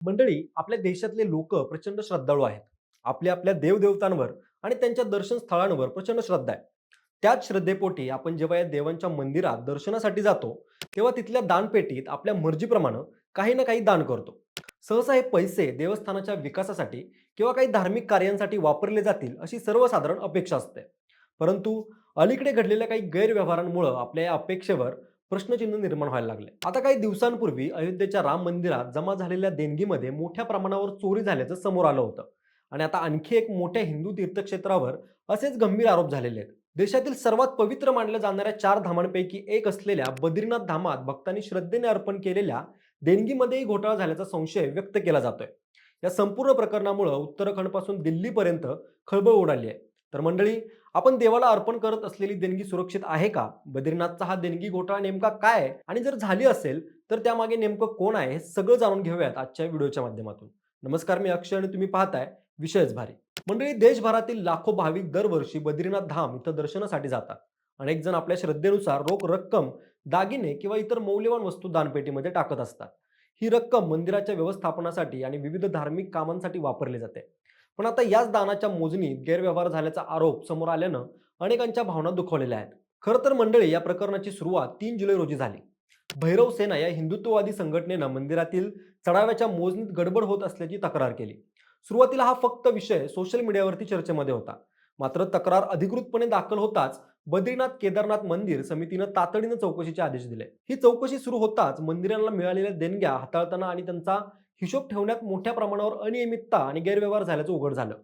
मंडळी, आपल्या देशातले लोक प्रचंड श्रद्धाळू आहेत. आपल्या आपल्या देवदेवतांवर आणि त्यांच्या दर्शन स्थळांवर प्रचंड श्रद्धा आहे. त्याच श्रद्धेपोटी आपण जेव्हा या देवांच्या मंदिरात दर्शनासाठी जातो, तेव्हा तिथल्या दानपेटीत आपल्या मर्जीप्रमाणे काही ना काही दान करतो. सहसा हे पैसे देवस्थानाच्या विकासासाठी किंवा काही धार्मिक कार्यांसाठी वापरले जातील अशी सर्वसाधारण अपेक्षा असते. परंतु अलीकडे घडलेल्या काही गैरव्यवहारांमुळे आपल्या या अपेक्षेवर प्रश्नचिन्ह निर्माण व्हायला लागले. आता काही दिवसांपूर्वी अयोध्येच्या राम मंदिरात जमा झालेल्या देणगीमध्ये मोठ्या प्रमाणावर चोरी झाल्याचं समोर आलं होतं. आणि आता आणखी एक मोठ्या हिंदू तीर्थक्षेत्रावर असेच गंभीर आरोप झालेले आहेत. देशातील सर्वात पवित्र मानल्या जाणाऱ्या 4 धामांपैकी एक असलेल्या बद्रीनाथ धामात भक्तांनी श्रद्धेने अर्पण केलेल्या देणगीमध्येही घोटाळा झाल्याचा संशय व्यक्त केला जातोय. या संपूर्ण प्रकरणामुळे उत्तराखंडपासून दिल्लीपर्यंत खळबळ उडाली आहे. तर मंडळी, आपण देवाला अर्पण करत असलेली देणगी सुरक्षित आहे का? बद्रीनाथचा हा देणगी घोटाळा नेमका काय आहे? आणि जर झाली असेल तर त्यामागे नेमकं कोण आहे, हे सगळं जाणून घेऊयात आजच्या व्हिडिओच्या माध्यमातून. नमस्कार, मी अक्षय आणि तुम्ही पाहताय विषयच भारी. मंडळी, देशभरातील लाखो भाविक दरवर्षी बद्रीनाथ धाम इथं दर्शनासाठी जातात. अनेक जण आपल्या श्रद्धेनुसार रोख रक्कम, दागिने किंवा इतर मौल्यवान वस्तू दानपेटीमध्ये टाकत असतात. ही रक्कम मंदिराच्या व्यवस्थापनासाठी आणि विविध धार्मिक कामांसाठी वापरली जाते. पण आता याच दानाच्या मोजणीत गैरव्यवहार झाल्याचा आरोप समोर आल्यानं अनेकांच्या भावना दुखावलेल्या आहेत. खरं तर मंडळी, या प्रकरणाची सुरुवात 3 जुलै रोजी झाली. भैरव सेना या हिंदुत्ववादी संघटनेनं मंदिरातील चढाव्याच्या मोजणीत गडबड होत असल्याची तक्रार केली. सुरुवातीला हा फक्त विषय सोशल मीडियावरती चर्चेमध्ये होता. मात्र तक्रार अधिकृतपणे दाखल होताच बद्रीनाथ केदारनाथ मंदिर समितीनं तातडीनं चौकशीचे आदेश दिले. ही चौकशी सुरू होताच मंदिराला मिळालेल्या देणग्या हाताळताना आणि त्यांचा हिशोब ठेवण्यात मोठ्या प्रमाणावर अनियमितता आणि गैरव्यवहार झाल्याचं उघड झालं.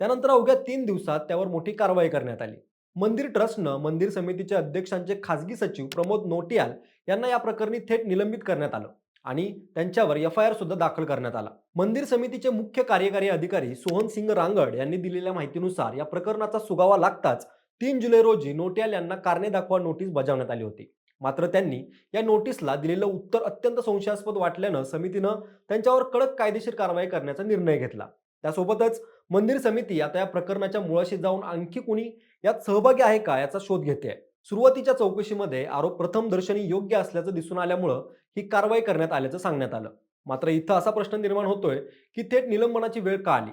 त्यानंतर अवघ्या 3 दिवसात त्यावर मोठी कारवाई करण्यात आली. मंदिर ट्रस्टनं मंदिर समितीच्या अध्यक्षांचे खासगी सचिव प्रमोद नोटियाल यांना या प्रकरणी थेट निलंबित करण्यात आलं आणि त्यांच्यावर एफ-आय-आर सुद्धा दाखल करण्यात आला. मंदिर समितीचे मुख्य कार्यकारी अधिकारी सोहन सिंग रांगड यांनी दिलेल्या माहितीनुसार या प्रकरणाचा सुगावा लागताच 3 जुलै रोजी नोटियाल यांना कारणे दाखवा नोटीस बजावण्यात आली होती. मात्र त्यांनी या नोटीसला दिलेलं उत्तर अत्यंत संशयास्पद वाटल्यानं समितीनं त्यांच्यावर कडक कायदेशीर कारवाई करण्याचा निर्णय घेतला. त्यासोबतच मंदिर समिती आता या प्रकरणाच्या मुळाशी जाऊन आणखी कुणी यात सहभागी आहे का याचा शोध घेते. सुरुवातीच्या चौकशीमध्ये आरोप प्रथमदर्शनी योग्य असल्याचं दिसून आल्यामुळं ही कारवाई करण्यात आल्याचं सांगण्यात आलं. मात्र इथं असा प्रश्न निर्माण होतोय की थेट निलंबनाची वेळ का आली?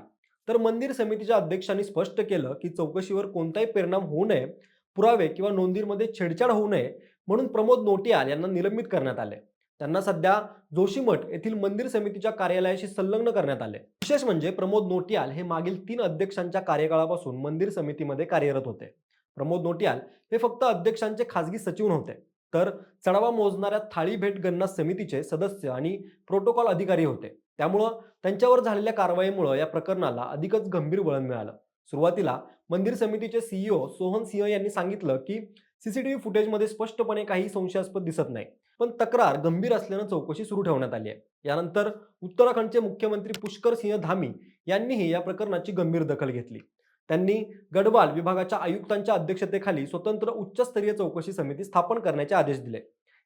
तर मंदिर समितीच्या अध्यक्षांनी स्पष्ट केलं की चौकशीवर कोणताही परिणाम होऊ नये, पुरावे किंवा नोंदींमध्ये छेडछाड होऊ नये म्हणून प्रमोद नोटियाल यांना निलंबित करण्यात आले. त्यांना सध्या जोशीमठ येथील मंदिर समितीच्या कार्यालयाशी संलग्न करण्यात आले. विशेष म्हणजे प्रमोद नोटियाल हे मागील 3 अध्यक्षांच्या कार्यकाळापासून मंदिर समितीमध्ये कार्यरत होते. प्रमोद नोटियाल हे फक्त अध्यक्षांचे खासगी सचिव नव्हते, तर चढावा मोजणाऱ्या थाळी भेट गणना समितीचे सदस्य आणि प्रोटोकॉल अधिकारी होते. त्यामुळं त्यांच्यावर झालेल्या कारवाईमुळे या प्रकरणाला अधिकच गंभीर वळण मिळालं. सुरुवातीला मंदिर समितीचे सीईओ सोहन सिंह यांनी सांगितलं की सीसीटीव्ही फुटेजमध्ये स्पष्टपणे काही संशयास्पद दिसत नाही, पण तक्रार गंभीर असल्यानं चौकशी सुरू ठेवण्यात आली आहे. यानंतर उत्तराखंडचे मुख्यमंत्री पुष्कर सिंह धामी यांनीही या प्रकरणाची गंभीर दखल घेतली. त्यांनी गढवाल विभागाच्या आयुक्तांच्या अध्यक्षतेखाली स्वतंत्र उच्चस्तरीय चौकशी समिती स्थापन करण्याचे आदेश दिले.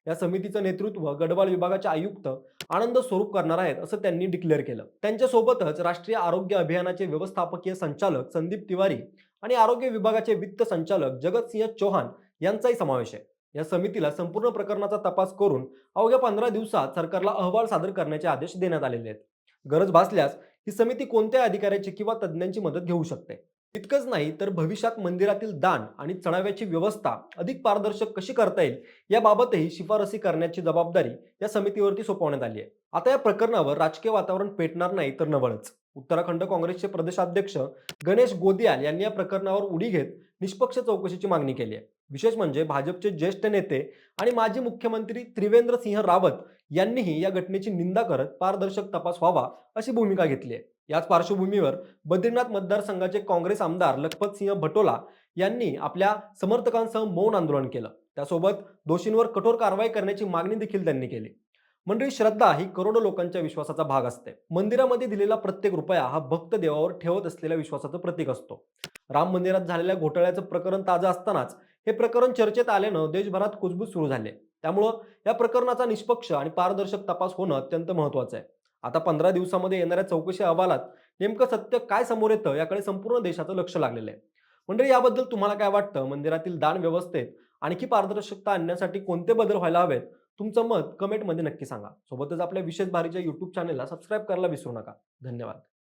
या समितीचं नेतृत्व गढवाल विभागाचे आयुक्त आनंद स्वरूप करणार आहेत असं त्यांनी डिक्लेअर केलं. त्यांच्यासोबतच राष्ट्रीय आरोग्य अभियानाचे व्यवस्थापकीय संचालक संदीप तिवारी आणि आरोग्य विभागाचे वित्त संचालक जगत सिंह चौहान यांचाही समावेश आहे. या समितीला संपूर्ण प्रकरणाचा तपास करून अवघ्या 15 दिवसात सरकारला अहवाल सादर करण्याचे आदेश देण्यात आलेले आहेत. गरज भासल्यास ही समिती कोणत्या अधिकाऱ्याची किंवा तज्ज्ञांची मदत घेऊ शकते. इतकंच नाही तर भविष्यात मंदिरातील दान आणि चढाव्याची व्यवस्था अधिक पारदर्शक कशी करता येईल याबाबतही शिफारसी करण्याची जबाबदारी या समितीवरती सोपवण्यात आली आहे. आता या प्रकरणावर राजकीय वातावरण पेटणार नाही तर नवळच. उत्तराखंड काँग्रेसचे प्रदेशाध्यक्ष गणेश गोदियाल यांनी या प्रकरणावर उडी घेत निष्पक्ष चौकशीची मागणी केली आहे. विशेष म्हणजे भाजपचे ज्येष्ठ नेते आणि माजी मुख्यमंत्री त्रिवेंद्र सिंह रावत यांनीही या घटनेची निंदा करत पारदर्शक तपास व्हावा अशी भूमिका घेतली आहे. याच पार्श्वभूमीवर बद्रीनाथ मतदारसंघाचे काँग्रेस आमदार लखपत सिंह भटोला यांनी आपल्या समर्थकांसह मौन आंदोलन केलं. त्यासोबत दोषींवर कठोर कारवाई करण्याची मागणी देखील त्यांनी केली. मंडळी, श्रद्धा ही करोडो लोकांच्या विश्वासाचा भाग असते. मंदिरामध्ये दिलेला प्रत्येक रुपया हा भक्त देवावर ठेवत असलेल्या विश्वासाचं प्रतीक असतो. राम मंदिरात झालेल्या घोटाळ्याचं प्रकरण ताजं असतानाच हे प्रकरण चर्चेत आल्यानं देशभरात कुजबूज सुरू झाले. त्यामुळं या प्रकरणाचा निष्पक्ष आणि पारदर्शक तपास होणं अत्यंत महत्त्वाचं आहे. आता 15 दिवसामध्ये येणाऱ्या चौकशी अहवालात नेमकं सत्य काय समोर येतं याकडे संपूर्ण देशाचं लक्ष लागलेलं आहे. मंडळी, याबद्दल तुम्हाला काय वाटतं? मंदिरातील दान व्यवस्थेत आणखी पारदर्शकता आणण्यासाठी कोणते बदल व्हायला हवेत? तुमचं मत कमेंटमध्ये नक्की सांगा. सोबतच आपल्या विशेष भारीच्या YouTube चॅनेलला सबस्क्राईब करायला विसरू नका. धन्यवाद.